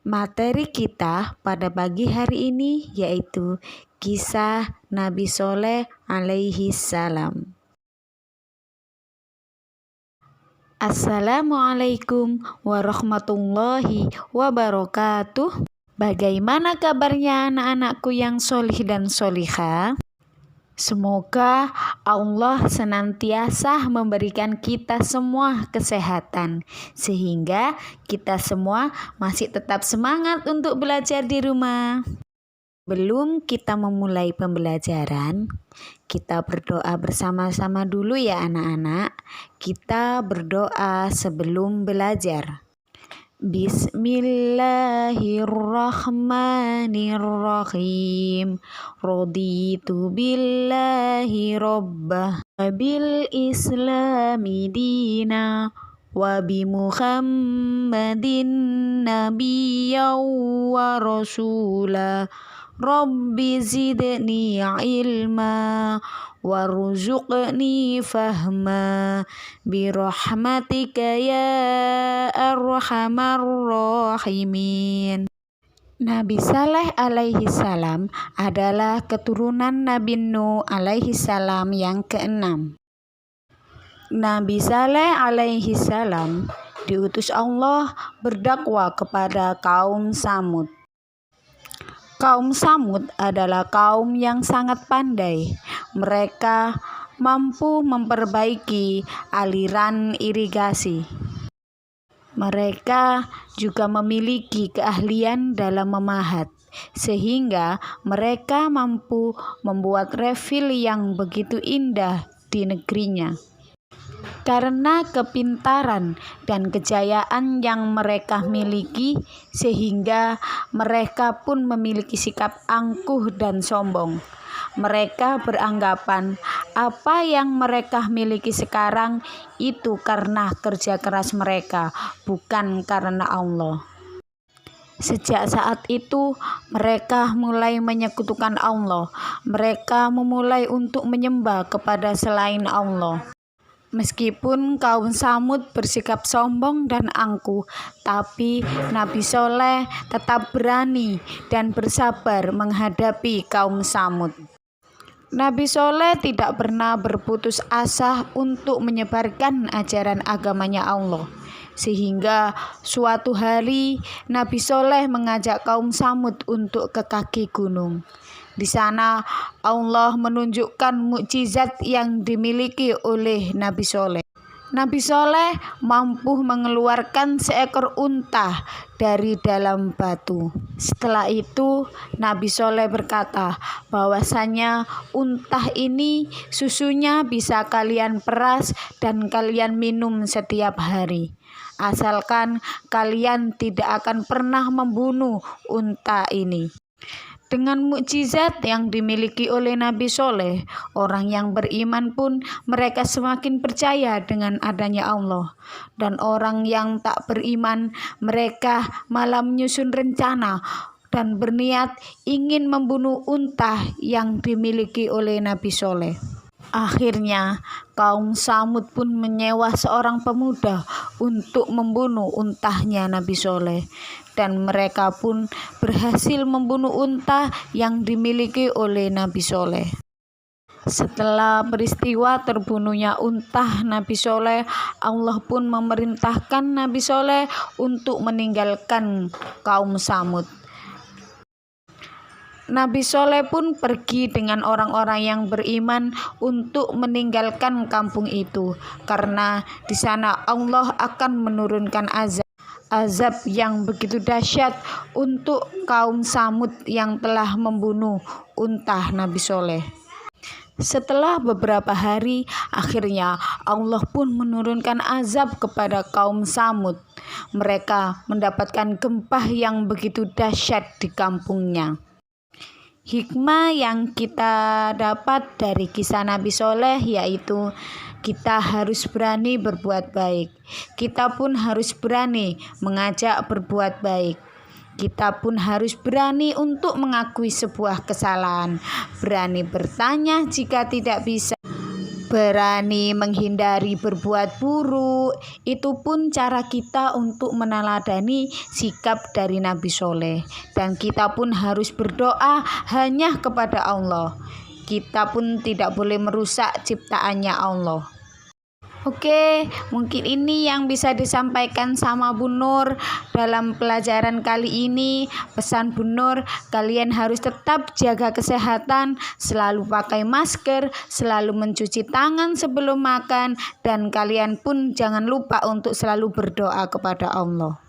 Materi kita pada pagi hari ini yaitu kisah Nabi Soleh alaihi salam. Assalamualaikum warahmatullahi wabarakatuh. Bagaimana kabarnya anak-anakku yang solih dan solihah? Semoga Allah senantiasa memberikan kita semua kesehatan, sehingga kita semua masih tetap semangat untuk belajar di rumah. Belum kita memulai pembelajaran, kita berdoa bersama-sama dulu ya anak-anak. Kita berdoa sebelum belajar. Bismillahirrahmanirrahim. Raditu billahi rabbah wa bil islami dina wa bi Muhammadin nabiyyan wa rasula. Rabbi zidni ilma warzuqni fahma birahmatika ya arhamar rahimin. Nabi Saleh alaihi salam adalah keturunan Nabi Nuh alaihi salam yang keenam. Nabi Saleh alaihi salam diutus Allah berdakwah kepada kaum Samud. Kaum Samud adalah kaum yang sangat pandai. Mereka mampu memperbaiki aliran irigasi. Mereka juga memiliki keahlian dalam memahat, sehingga mereka mampu membuat refill yang begitu indah di negerinya. Karena kepintaran dan kejayaan yang mereka miliki, sehingga mereka pun memiliki sikap angkuh dan sombong. Mereka beranggapan apa yang mereka miliki sekarang itu karena kerja keras mereka, bukan karena Allah. Sejak saat itu, mereka mulai menyekutukan Allah. Mereka memulai untuk menyembah kepada selain Allah. Meskipun kaum Samud bersikap sombong dan angkuh, tapi Nabi Soleh tetap berani dan bersabar menghadapi kaum Samud. Nabi Soleh tidak pernah berputus asa untuk menyebarkan ajaran agamanya Allah. Sehingga suatu hari Nabi Soleh mengajak kaum Samud untuk ke kaki gunung. Di sana Allah menunjukkan mukjizat yang dimiliki oleh Nabi Soleh. Nabi Soleh mampu mengeluarkan seekor unta dari dalam batu. Setelah itu Nabi Soleh berkata bahwasanya unta ini susunya bisa kalian peras dan kalian minum setiap hari. Asalkan kalian tidak akan pernah membunuh unta ini. Dengan mukjizat yang dimiliki oleh Nabi Soleh, orang yang beriman pun mereka semakin percaya dengan adanya Allah. Dan orang yang tak beriman, mereka malah menyusun rencana dan berniat ingin membunuh unta yang dimiliki oleh Nabi Soleh. Akhirnya kaum Samud pun menyewa seorang pemuda untuk membunuh untahnya Nabi Soleh. Dan mereka pun berhasil membunuh unta yang dimiliki oleh Nabi Soleh. Setelah peristiwa terbunuhnya unta Nabi Soleh, Allah pun memerintahkan Nabi Soleh untuk meninggalkan kaum Samud. Nabi Soleh pun pergi dengan orang-orang yang beriman untuk meninggalkan kampung itu, karena di sana Allah akan menurunkan azab yang begitu dahsyat untuk kaum Samud yang telah membunuh unta Nabi Soleh. Setelah beberapa hari, akhirnya Allah pun menurunkan azab kepada kaum Samud. Mereka mendapatkan gempa yang begitu dahsyat di kampungnya. Hikmah yang kita dapat dari kisah Nabi Soleh yaitu kita harus berani berbuat baik. Kita pun harus berani mengajak berbuat baik. Kita pun harus berani untuk mengakui sebuah kesalahan. Berani bertanya jika tidak bisa. berani menghindari berbuat buruk. Itu pun cara kita untuk meneladani sikap dari Nabi Soleh. Dan kita pun harus berdoa hanya kepada Allah. Kita pun tidak boleh merusak ciptaannya Allah. Oke, mungkin ini yang bisa disampaikan sama Bu Nur dalam pelajaran kali ini. Pesan Bu Nur, kalian harus tetap jaga kesehatan, selalu pakai masker, selalu mencuci tangan sebelum makan, dan kalian pun jangan lupa untuk selalu berdoa kepada Allah.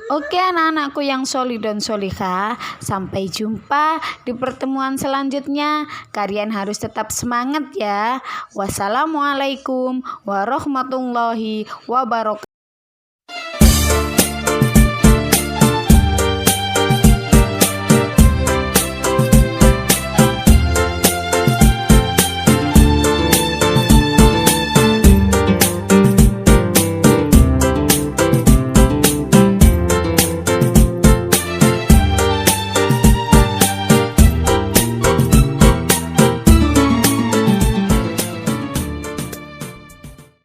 Oke anak-anakku yang solih dan solihah, sampai jumpa di pertemuan selanjutnya. Kalian harus tetap semangat ya. Wassalamualaikum warahmatullahi wabarakatuh.